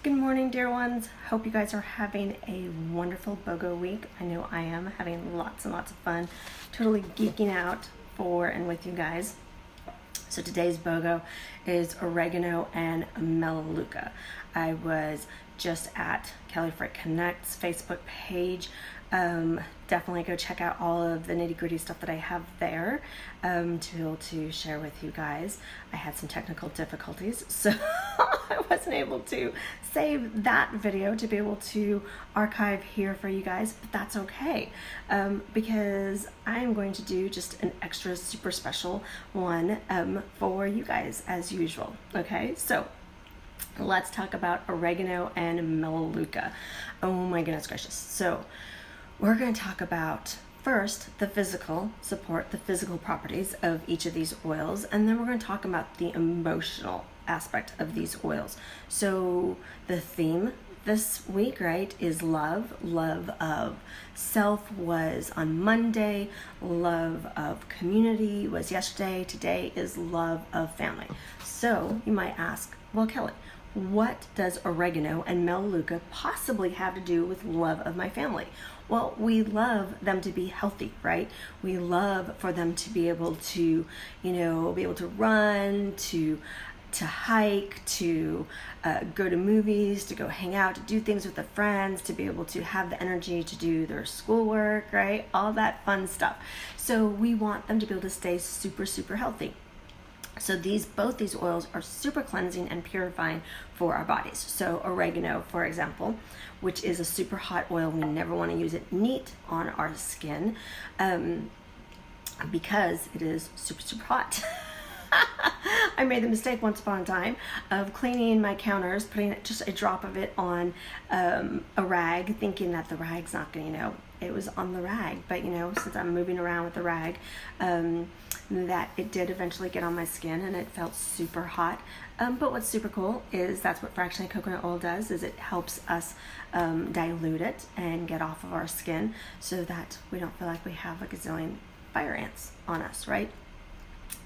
Good morning, dear ones. Hope you guys are having a wonderful BOGO week. I know I am having lots and lots of fun, totally geeking out for and with you guys. So today's BOGO is Oregano and Melaleuca. I was just at kellyfrickconnect's Facebook page. Definitely go check out all of the nitty-gritty stuff that I have there to be able to share with you guys. I had some technical difficulties, so I wasn't able to save that video to be able to archive here for you guys, but that's okay, because I'm going to do just an extra super special one for you guys as usual. Okay, so let's talk about oregano and melaleuca. Oh my goodness gracious. So we're going to talk about first the physical support, the physical properties of each of these oils, and then we're going to talk about the emotional aspect of these oils. So the theme this week, right, is love. Love of self was on Monday, love of community was yesterday, today is love of family. So you might ask, well, Kelly, what does oregano and melaleuca possibly have to do with love of my family? Well, we love them to be healthy, right? We love for them to be able to, be able to run, to hike, to go to movies, to go hang out, to do things with the friends, to be able to have the energy to do their schoolwork, right? All that fun stuff. So we want them to be able to stay super, super healthy. So both these oils are super cleansing and purifying for our bodies. So oregano, for example, which is a super hot oil, we never want to use it neat on our skin because it is super, super hot. I made the mistake once upon a time of cleaning my counters, putting just a drop of it on a rag, thinking that the rag's not going to, it was on the rag. But, since I'm moving around with the rag, that it did eventually get on my skin and it felt super hot. But what's super cool is that's what fractionated coconut oil does, is it helps us dilute it and get off of our skin so that we don't feel like we have a gazillion fire ants on us, right?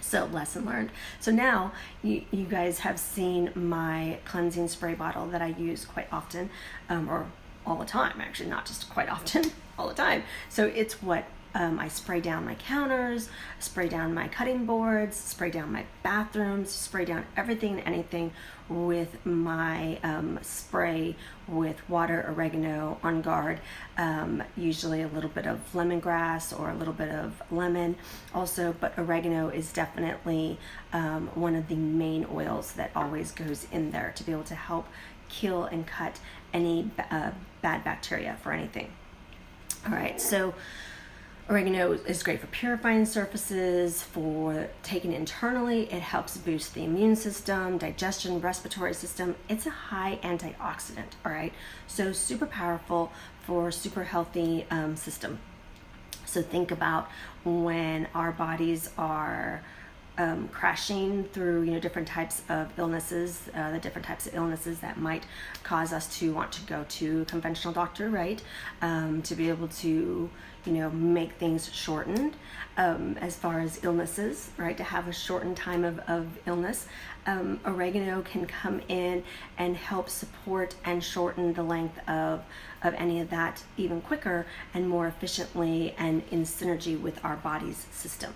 So lesson learned. So now you guys have seen my cleansing spray bottle that I use quite often, or all the time, actually, not just quite often, all the time. So it's what I spray down my counters, spray down my cutting boards, spray down my bathrooms, spray down everything and anything with my spray with water, oregano, On Guard, usually a little bit of lemongrass or a little bit of lemon also, but oregano is definitely one of the main oils that always goes in there to be able to help kill and cut any bad bacteria for anything. All right, so oregano is great for purifying surfaces, for taking internally. It helps boost the immune system, digestion, respiratory system. It's a high antioxidant, all right? So super powerful for super healthy system. So think about when our bodies are crashing through, different types of illnesses, the different types of illnesses that might cause us to want to go to a conventional doctor, right? To be able to, make things shortened as far as illnesses, right? To have a shortened time of illness. Oregano can come in and help support and shorten the length of any of that even quicker and more efficiently and in synergy with our body's system.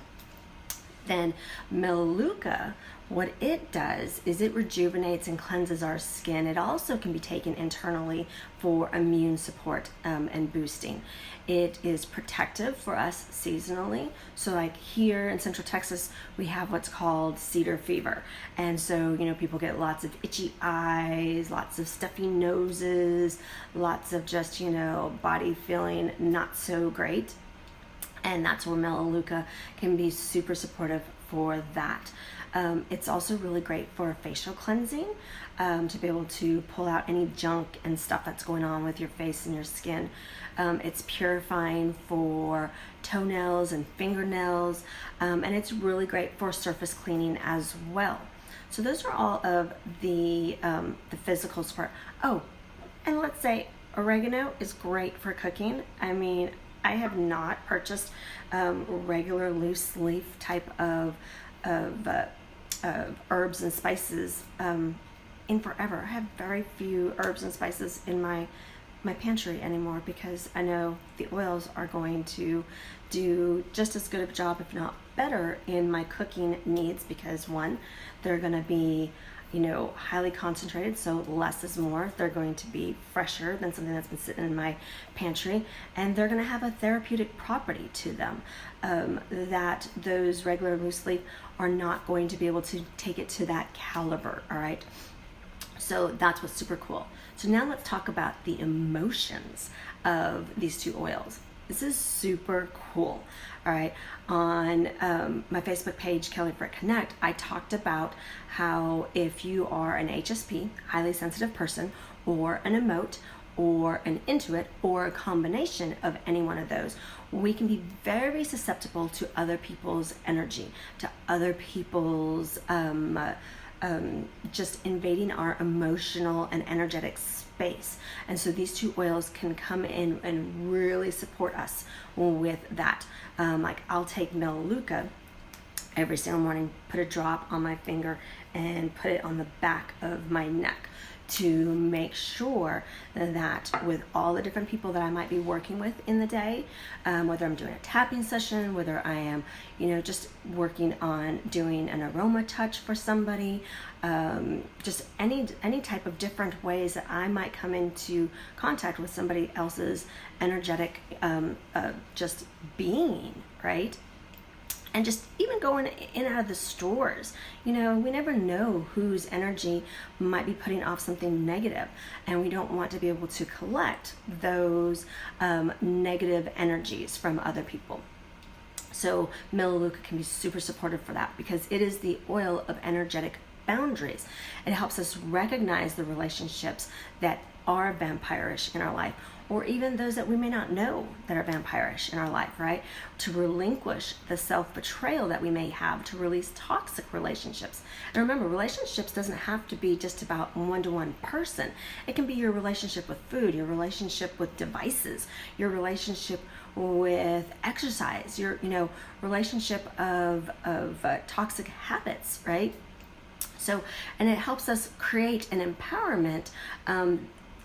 Then melaleuca, what it does is it rejuvenates and cleanses our skin. It also can be taken internally for immune support and boosting. It is protective for us seasonally. So like here in Central Texas, we have what's called cedar fever. And so, people get lots of itchy eyes, lots of stuffy noses, lots of just, body feeling not so great. And that's where melaleuca can be super supportive for that. It's also really great for facial cleansing, to be able to pull out any junk and stuff that's going on with your face and your skin. It's purifying for toenails and fingernails, and it's really great for surface cleaning as well. So those are all of the physical support. Oh, and let's say oregano is great for cooking. I mean, I have not purchased regular loose leaf type of herbs and spices in forever. I have very few herbs and spices in my pantry anymore because I know the oils are going to do just as good of a job, if not better, in my cooking needs, because one, they're going to be, highly concentrated, so less is more. They're going to be fresher than something that's been sitting in my pantry, and they're going to have a therapeutic property to them that those regular loose leaf are not going to be able to take it to that caliber. All right, so that's what's super cool. So now let's talk about the emotions of these two oils. This is super cool. All right, on my Facebook page, kellyfrickconnect, I talked about how if you are an HSP, highly sensitive person, or an emote, or an intuit, or a combination of any one of those, we can be very susceptible to other people's energy, to other people's just invading our emotional and energetic space. And so these two oils can come in and really support us with that. Like I'll take Melaleuca every single morning, put a drop on my finger and put it on the back of my neck to make sure that with all the different people that I might be working with in the day, whether I'm doing a tapping session, whether I am, just working on doing an aroma touch for somebody, just any type of different ways that I might come into contact with somebody else's energetic just being, right? And just even going in and out of the stores, we never know whose energy might be putting off something negative, and we don't want to be able to collect those negative energies from other people. So Melaleuca can be super supportive for that because it is the oil of energetic boundaries. It helps us recognize the relationships that are vampirish in our life, or even those that we may not know that are vampirish in our life, right? To relinquish the self-betrayal that we may have, to release toxic relationships. And remember, relationships doesn't have to be just about one-to-one person. It can be your relationship with food, your relationship with devices, your relationship with exercise, your relationship of toxic habits, right? So, and it helps us create an empowerment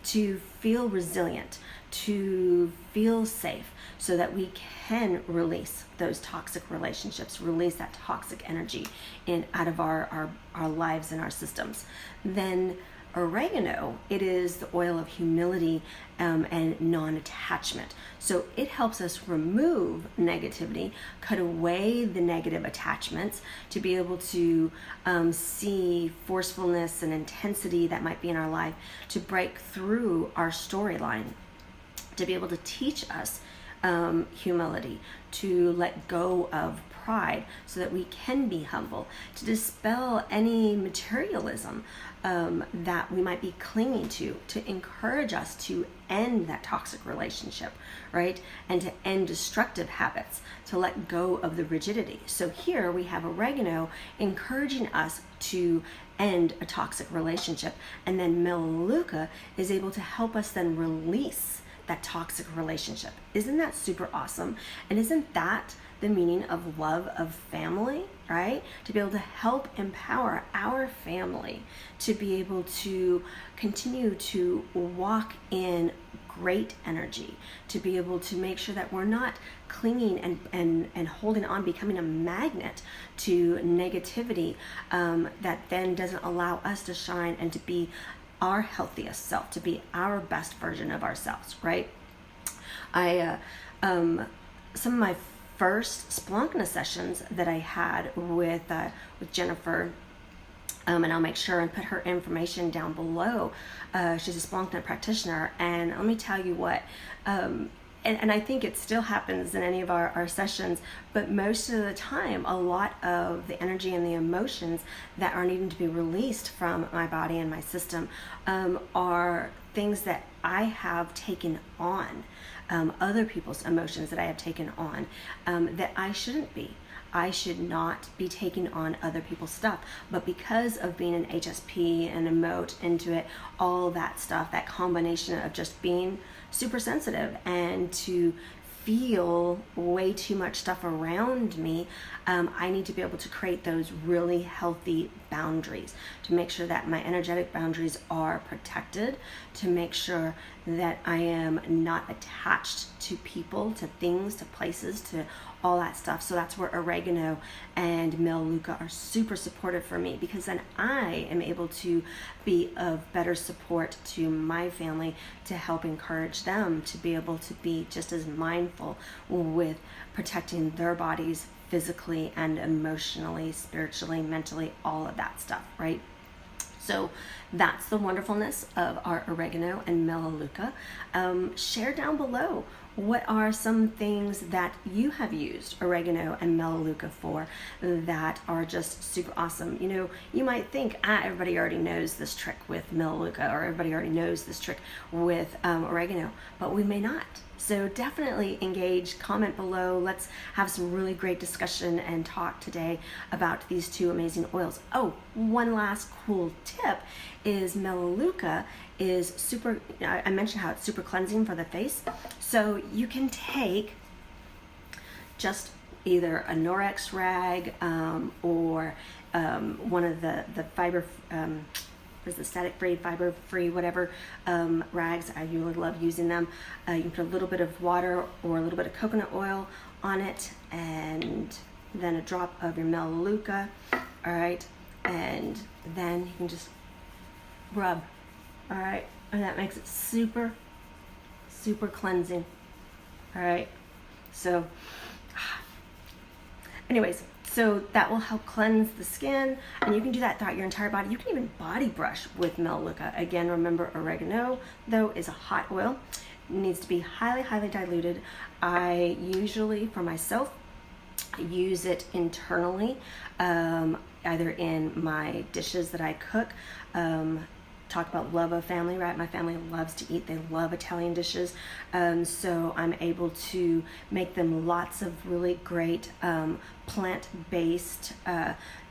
to feel resilient, to feel safe, so that we can release those toxic relationships, release that toxic energy out of our lives and our systems. Then oregano, it is the oil of humility and non-attachment. So it helps us remove negativity, cut away the negative attachments, to be able to see forcefulness and intensity that might be in our life, to break through our storyline, to be able to teach us humility, to let go of pride so that we can be humble, to dispel any materialism that we might be clinging to encourage us to end that toxic relationship, right? And to end destructive habits, to let go of the rigidity. So here we have oregano encouraging us to end a toxic relationship, and then Melaleuca is able to help us then release that toxic relationship. Isn't that super awesome? And isn't that the meaning of love of family, right? To be able to help empower our family to be able to continue to walk in great energy, to be able to make sure that we're not clinging and holding on, becoming a magnet to negativity that then doesn't allow us to shine and to be our healthiest self, to be our best version of ourselves, right? Some of my first Splunkna sessions that I had with Jennifer, and I'll make sure and put her information down below. She's a Splunkna practitioner, and let me tell you what, and I think it still happens in any of our sessions, but most of the time, a lot of the energy and the emotions that are needing to be released from my body and my system are things that I have taken on, other people's emotions that I have taken on, that I shouldn't be. I should not be taking on other people's stuff. But because of being an HSP, an emote, intuit, all that stuff, that combination of just being super sensitive and to feel way too much stuff around me, I need to be able to create those really healthy boundaries, to make sure that my energetic boundaries are protected, to make sure that I am not attached to people, to things, to places, to all that stuff. So that's where oregano and melaleuca are super supportive for me, because then I am able to be of better support to my family, to help encourage them to be able to be just as mindful with protecting their bodies physically and emotionally, spiritually, mentally, all of that stuff, right? So that's the wonderfulness of our oregano and melaleuca. Share down below, what are some things that you have used oregano and melaleuca for that are just super awesome? You know, you might think, everybody already knows this trick with melaleuca, or everybody already knows this trick with oregano, but we may not. So definitely engage, comment below. Let's have some really great discussion and talk today about these two amazing oils. Oh, one last cool tip is melaleuca is super, I mentioned how it's super cleansing for the face. So you can take just either a Norex rag or one of the fiber, the static-free, fiber-free, whatever rags. I really love using them. You can put a little bit of water or a little bit of coconut oil on it, and then a drop of your melaleuca, all right? And then you can just rub, all right? And that makes it super, super cleansing, all right? So, anyways, so that will help cleanse the skin, and you can do that throughout your entire body. You can even body brush with melaleuca. Again, remember, oregano, though, is a hot oil. It needs to be highly, highly diluted. I usually, for myself, use it internally, either in my dishes that I cook. Talk about love of family, right? My family loves to eat. They love Italian dishes. So I'm able to make them lots of really great plant-based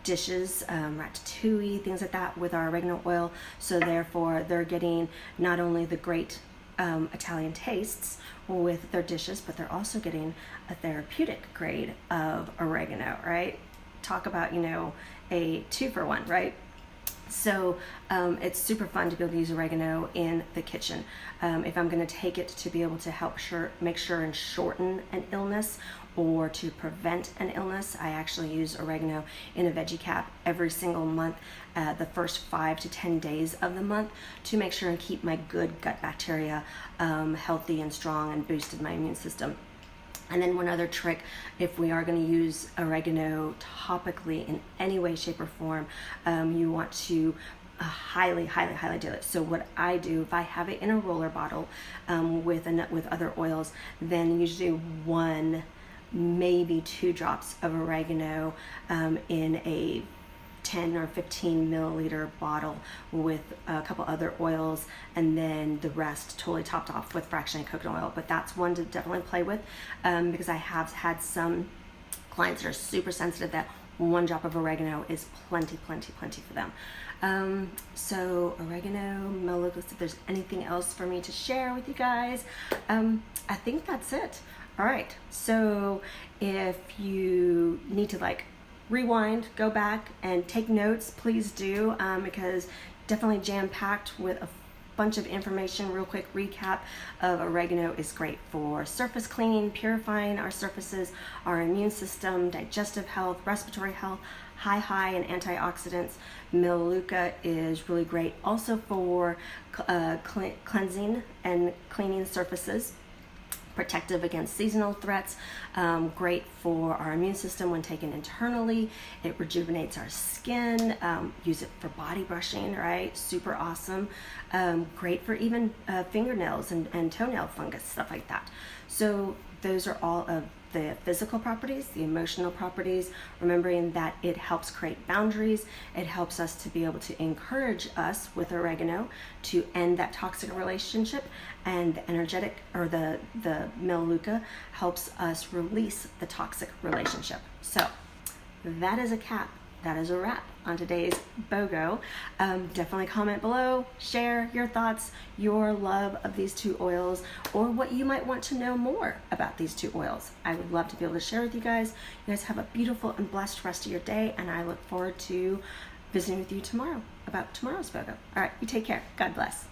dishes, ratatouille, things like that, with our oregano oil. So therefore, they're getting not only the great Italian tastes with their dishes, but they're also getting a therapeutic grade of oregano, right? Talk about, you know, a 2-for-1, right? So it's super fun to be able to use oregano in the kitchen. If I'm going to take it to be able to help make sure and shorten an illness or to prevent an illness, I actually use oregano in a veggie cap every single month, the first 5 to 10 days of the month, to make sure and keep my good gut bacteria healthy and strong and boosted my immune system. And then one other trick, if we are going to use oregano topically in any way, shape, or form, you want to highly, highly, highly dilute. So what I do, if I have it in a roller bottle with other oils, then usually 1, maybe 2 drops of oregano in a 10 or 15 milliliter bottle with a couple other oils, and then the rest totally topped off with fractionated coconut oil. But that's one to definitely play with, because I have had some clients that are super sensitive that 1 drop of oregano is plenty, plenty, plenty for them. So oregano, melaleuca, if there's anything else for me to share with you guys, I think that's it. All right, so if you need to rewind, go back and take notes, please do, because definitely jam-packed with a bunch of information. Real quick recap of oregano is great for surface cleaning, purifying our surfaces, our immune system, digestive health, respiratory health, high in antioxidants. Melaleuca is really great also for cleansing and cleaning surfaces, protective against seasonal threats, great for our immune system when taken internally. It rejuvenates our skin, use it for body brushing, right? Super awesome. Great for even fingernails and toenail fungus, stuff like that. So those are all of the physical properties, the emotional properties, remembering that it helps create boundaries. It helps us to be able to encourage us with oregano to end that toxic relationship, and the energetic, or the melaleuca, helps us release the toxic relationship. So that is a cap. That is a wrap on today's BOGO. Definitely comment below, share your thoughts, your love of these 2 oils, or what you might want to know more about these 2 oils. I would love to be able to share with you guys. You guys have a beautiful and blessed rest of your day, and I look forward to visiting with you tomorrow about tomorrow's BOGO. All right, you take care. God bless.